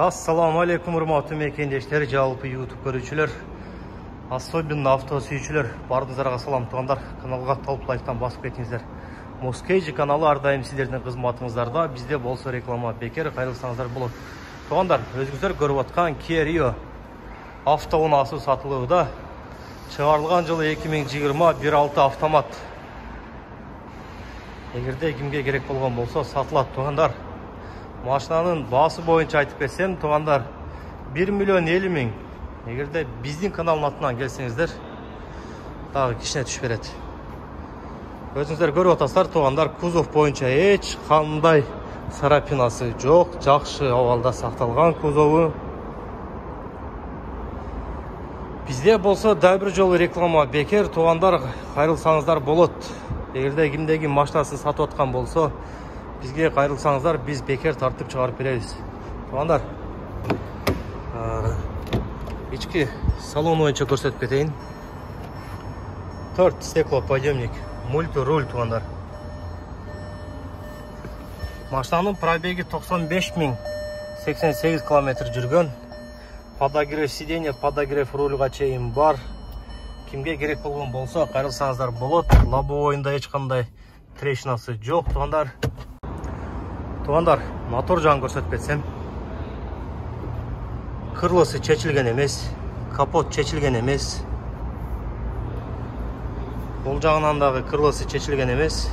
Assalamu alaikum, урматтуу мекендештер, жалпы YouTube көрүүчүлөр, особенно авто сүйүүчүлөр, бардыңыздарга салам туугандар. Каналга толуп лайктан басып кетиңиздер. Москейжи каналы ар дайым сиздердин кызматыңыздарда. Бизде болсо реклама бекер, кайрылсаңыздар болот. Туугандар, өзүңүздөр көрүп аткан Kia Rio автоунаасы сатылууда. Чыгарылган жылы 2020 1.6 автомат. Эгерде кимге керек болгон болсо сатылат туугандар. Машинанын баасы боюнча айтып кетсем, туугандар, 1 миллион 50 миң. Эгерде биздин каналдын атынан келсеңиздер, дагы кичине түшүп берет. Өзүңүздөр көрүп атасыздар, туугандар, кузов боюнча эч кандай царапинасы жок, жакшы абалда сакталган кузову. Бизде болсо дагы бир жолу реклама бекер, туугандар, кайрылсаңыздар болот. Эгерде кимдеги машинасын сатып аткан болсо, бизге кайрылсаңыздар, биз бекер тартып чыгарып беребиз. Туугандар, ички салон боюнча көрсөтүп кетейин. 4 стеклоподъемник, мульти-руль туугандар. Машинанын пробеги 95 миң 88 километр жүргөн. Подогрев сиденья, подогрев рульга чейин бар. Кимге керек болгон болсо, кайрылсаңыздар болот. Лобовойунда эч кандай трещинасы жок туугандар. Туугандар, мотор жагын көрсөтүп кетсем, кырлысы чечилген эмес, капот чечилген эмес. Бул жагынан дагы кырлысы чечилген эмес,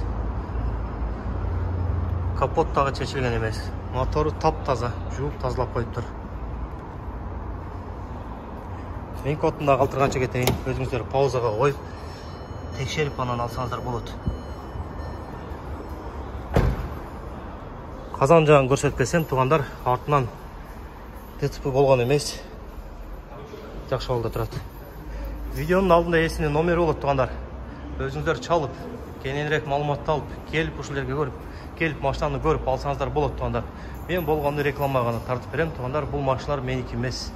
капот дагы чечилген эмес. Мотору таптаза, жууп тазалап коюптур. Мен кодун да калтырганча кетейин, өзүңүздөр паузага коюп, текшерип анан алсаңыздар болот. Казан жагын көрсөтүп кетсем, туугандар, артынан ДТП болгон эмес. Жакшы абалда турат. Видеонун алдында эсинде номери болот туугандар. Өзүңүздөр чалып, кененирээк маалыматты алып, келип ушул жерге көрүп, келип машинаны көрүп алсаңыздар болот туугандар. Мен болгону рекламага гана тартып берем туугандар, бул машиналар меники эмес.